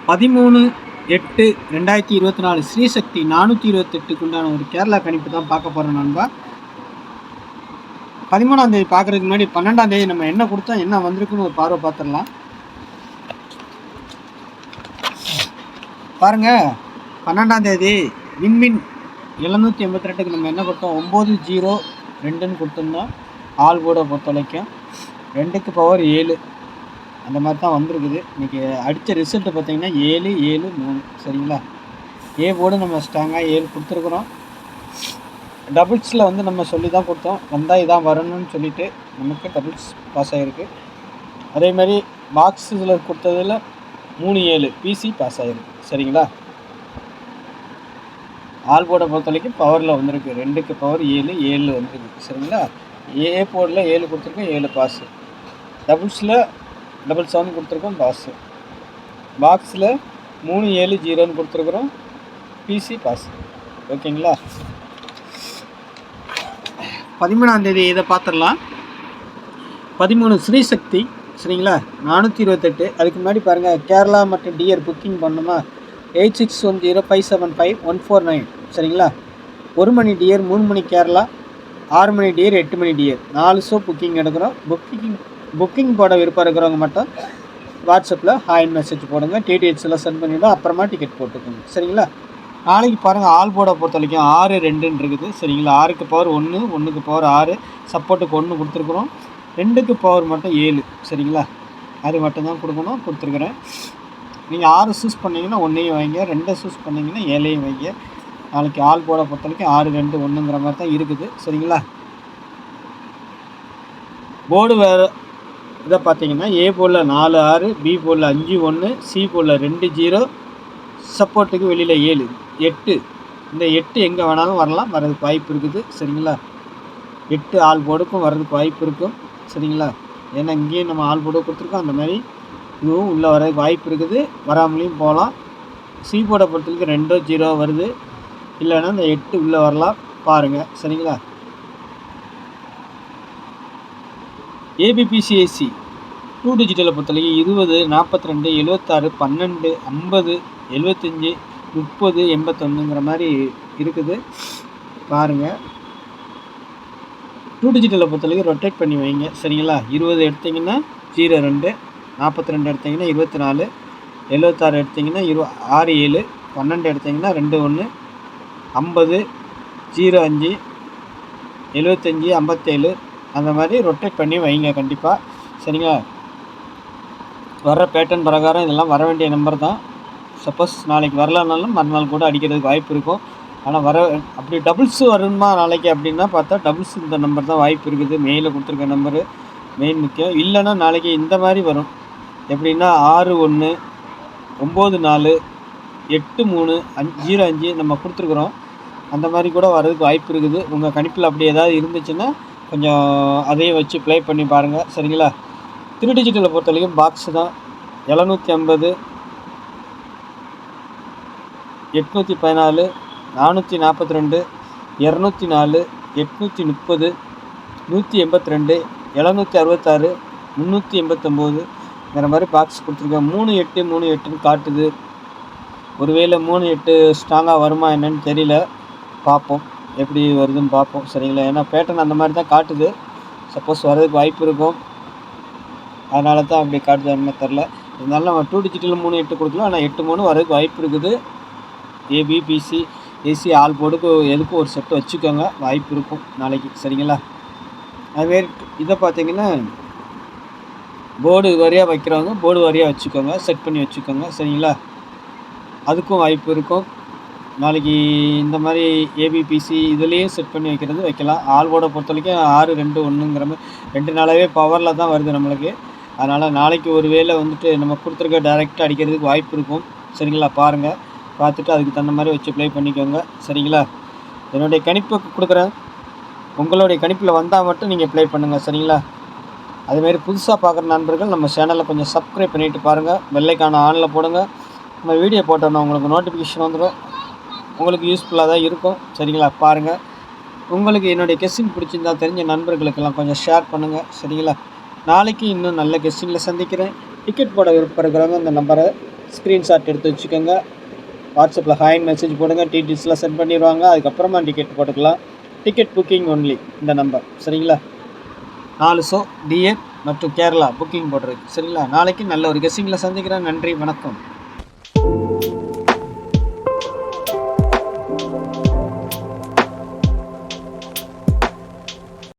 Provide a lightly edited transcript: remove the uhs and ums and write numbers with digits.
13/8/2024 ஸ்ரீசக்தி 428க்கு உண்டான ஒரு கேரளா கணிப்பு தான் பார்க்க போகிறோம் நண்பா. 13ஆம் தேதி பார்க்குறதுக்கு முன்னாடி 12ஆம் தேதி நம்ம என்ன கொடுத்தா என்ன வந்திருக்குன்னு ஒரு பார்வை பார்த்துடலாம். பாருங்கள், 12ஆம் தேதி விண்மின் 782க்கு நம்ம என்ன கொடுத்தோம், 902ன்னு கொடுத்துருந்தோம். ஆள் கூட பொறுத்த வரைக்கும் 2க்கு பவர் 7 அந்த மாதிரி தான் வந்திருக்குது. இன்றைக்கி அடித்த ரிசல்ட்டு பார்த்திங்கன்னா 7 7 3 சரிங்களா. ஏ போர்டு நம்ம ஸ்ட்ராங்காக 7 கொடுத்துருக்குறோம். டபுள்ஸில் வந்து நம்ம சொல்லி தான் கொடுத்தோம், வந்தால் இதான் வரணும்னு சொல்லிவிட்டு நமக்கு டபுள்ஸ் பாஸ் ஆகிருக்கு. அதே மாதிரி பாக்ஸில் கொடுத்ததில் 3 7 பிசி பாஸ் ஆகிருக்கு சரிங்களா. ஆல் போர்டை பொறுத்த வரைக்கும் பவரில் வந்திருக்கு, 2க்கு பவர் 7 7 வந்துருக்கு சரிங்களா. ஏ போர்டில் 7 கொடுத்துருக்கோம், 7 பாஸு. டபுள்ஸில் 7 கொடுத்துருக்கோம், பாஸு. பாக்ஸில் 3 7 0ன்னு கொடுத்துருக்குறோம், பிசி பாஸ். ஓகேங்களா. 13ஆம் தேதி இதை பார்த்துடலாம். 13 ஸ்ரீசக்தி சரிங்களா, 428. அதுக்கு முன்னாடி பாருங்கள், கேரளா மற்றும் டிஆர் புக்கிங் பண்ணணுமா, 8610575149 சரிங்களா. 1 மணி டிஆர், 3 மணி கேரளா, 6 மணி டிஆர், 8 மணி டிஆர், 4 ஷோ புக்கிங் எடுக்கிறோம். புக்கிங் போட விருப்பம் இருக்கிறவங்க மட்டும் வாட்ஸ்அப்பில் ஹாய் மெசேஜ் போடுங்க, டிடிஹெச்லாம் சென்ட் பண்ணிவிடும், அப்புறமா டிக்கெட் போட்டுக்கோங்க சரிங்களா. நாளைக்கு பாருங்கள், ஆல் போர்டை பொறுத்த வரைக்கும் 6 2ன்னு இருக்குது சரிங்களா. 6க்கு பவர் 1, 1க்கு பவர் 6, சப்போர்ட்டுக்கு 1 கொடுத்துருக்குறோம். 2க்கு பவர் மட்டும் 7 சரிங்களா. அது மட்டும்தான் கொடுத்துருக்குறேன். நீங்கள் 6 சூஸ் பண்ணிங்கன்னா 1ஐயும் வைங்க, 2 சூஸ் பண்ணிங்கன்னா 7ஐயும் வைங்க. நாளைக்கு ஆல் போர்டை பொறுத்த வரைக்கும் 6 2 1ங்கிற மாதிரி தான் இருக்குது சரிங்களா. போர்டு வேறு இதை பார்த்தீங்கன்னா, ஏ போர்டில் 4 6, பி போர்டில் 5 1, சி போர்டில் 2 0, சப்போர்ட்டுக்கு வெளியில் 7 8. இந்த 8 எங்கே வேணாலும் வரலாம், வர்றதுக்கு வாய்ப்பு இருக்குது சரிங்களா. 8 ஆல் போர்டுக்கும் வர்றதுக்கு வாய்ப்பு இருக்கும் சரிங்களா. ஏன்னா இங்கேயும் நம்ம ஆல் போர்டு கொடுத்துருக்கோம், அந்த மாதிரி இதுவும் உள்ளே வர்றதுக்கு வாய்ப்பு இருக்குது, வராமலையும் போகலாம். சி போர்டை பொறுத்தவரைக்கும் 2 0 வருது, இல்லைன்னா இந்த 8 உள்ளே வரலாம் பாருங்கள் சரிங்களா. ஏபிபிசிஎஸ்சி 2 டிஜிட்டலை பொறுத்தவரைக்கும் 20 42 76 12 50 75 30 81ங்கிற மாதிரி இருக்குது பாருங்கள். 2 டிஜிட்டலை பொறுத்தவரைக்கும் ரொட்டேட் பண்ணி வைங்க சரிங்களா. 20 எடுத்திங்கன்னா 02, 42 எடுத்திங்கன்னா 24, 76 எடுத்திங்கன்னா 6 7, 12 எடுத்திங்கன்னா 2 1, 50 05 75 57 அந்த மாதிரி ரொட்டேட் பண்ணி வைங்க கண்டிப்பாக சரிங்களா. வர்ற பேட்டர்ன் பிரகாரம் இதெல்லாம் வர வேண்டிய நம்பர் தான். சப்போஸ் நாளைக்கு வரலனாலும் மறுநாள் கூட அடிக்கிறதுக்கு வாய்ப்பு இருக்கும். ஆனால் அப்படி டபுள்ஸு வருமா நாளைக்கு அப்படின்னா பார்த்தா டபுள்ஸ் இந்த நம்பர் தான் வாய்ப்பு இருக்குது. மெயிலில் கொடுத்துருக்க நம்பரு மெயின் முக்கியம். இல்லைன்னா நாளைக்கு இந்த மாதிரி வரும், எப்படின்னா 6 1 9 4 8 3 0 5 நம்ம கொடுத்துருக்குறோம். அந்த மாதிரி கூட வர்றதுக்கு வாய்ப்பு இருக்குது. உங்கள் கணிப்பில் அப்படி ஏதாவது இருந்துச்சுன்னா கொஞ்சம் அதையும் வச்சு ப்ளே பண்ணி பாருங்கள் சரிங்களா. 3 டிஜிட்டலை பொறுத்த வரைக்கும் பாக்ஸு தான் 750 814 442 204 830 182 766 389ங்கிற மாதிரி பாக்ஸ் கொடுத்துருக்கேன். 3 8 3 8ன்னு காட்டுது. ஒருவேளை 3 8 ஸ்ட்ராங்காக வருமா என்னன்னு தெரியல, பார்ப்போம் எப்படி வருதுன்னு பார்ப்போம் சரிங்களா. ஏன்னா பேட்டர்ன் அந்த மாதிரி தான் காட்டுது, சப்போஸ் வர்றதுக்கு வாய்ப்பு இருக்கும், அதனால தான் அப்படி காட்டுது என்ன தெரில. இருந்தாலும் நம்ம 2 டிஜிட்டலில் 3 8 கொடுக்கலாம், ஆனால் 8 3 வர்றதுக்கு வாய்ப்பு இருக்குது. ஏபிபிசி ஏசி ஆல் போர்டுக்கு எதுக்கும் ஒரு செட்டு வச்சுக்கோங்க, வாய்ப்பு இருக்கும் நாளைக்கு சரிங்களா. அதுமாரி இதை பார்த்தீங்கன்னா போர்டு வரியாக வைக்கிறவங்க போர்டு வரியாக வச்சுக்கோங்க, செட் பண்ணி வச்சுக்கோங்க சரிங்களா. அதுக்கும் வாய்ப்பு இருக்கும் நாளைக்கு. இந்த மாதிரி ஏபிபிசி இதுலேயும் செட் பண்ணி வைக்கலாம். ஆல் போர்டை பொறுத்த வரைக்கும் 6 2 1ங்கிற மாதிரி 2 நாளாகவே பவரில் தான் வருது நம்மளுக்கு. அதனால் நாளைக்கு ஒரு வேளை வந்துட்டு நம்ம கொடுத்துருக்க டைரெக்டாக அடிக்கிறதுக்கு வாய்ப்பு இருக்கும் சரிங்களா. பாருங்கள், பார்த்துட்டு அதுக்கு தகுந்த மாதிரி வச்சு ப்ளே பண்ணிக்கோங்க சரிங்களா. என்னுடைய கணிப்பு கொடுக்குறேன், உங்களுடைய கணிப்பில் வந்தால் மட்டும் நீங்கள் ப்ளே பண்ணுங்கள் சரிங்களா. அதுமாரி புதுசாக பார்க்குற நண்பர்கள் நம்ம சேனலை கொஞ்சம் சப்ஸ்கிரைப் பண்ணிவிட்டு பாருங்கள், பெல்லைக்கான ஆனில் போடுங்க. நம்ம வீடியோ போட்டோன்னா உங்களுக்கு நோட்டிஃபிகேஷன் வந்துடும், உங்களுக்கு யூஸ்ஃபுல்லாக தான் இருக்கும் சரிங்களா. பாருங்கள், உங்களுக்கு என்னுடைய கெஸ்டிங் பிடிச்சிருந்தால் தெரிஞ்ச நண்பர்களுக்கெல்லாம் கொஞ்சம் ஷேர் பண்ணுங்கள் சரிங்களா. நாளைக்கு இன்னும் நல்ல கெஸ்டிங்கில் சந்திக்கிறேன். டிக்கெட் போட விருப்பம் இருக்கிறவங்க இந்த நம்பரை ஸ்க்ரீன்ஷாட் எடுத்து வச்சுக்கோங்க. வாட்ஸ்அப்பில் ஹாய்னு மெசேஜ் போடுங்க. டீட்டெயில்ஸ்லாம் சென்ட் பண்ணிடுவாங்க. அதுக்கப்புறமா டிக்கெட் போட்டுக்கலாம். டிக்கெட் புக்கிங் ஒன்லி இந்த நம்பர். சரிங்களா? 4 ஷோ டிஎட் மற்றும் கேரளா புக்கிங் போடுறது. சரிங்களா? நாளைக்கு நல்ல ஒரு கெஸ்ஸிங்கில் சந்திக்கிறேன். நன்றி, வணக்கம்.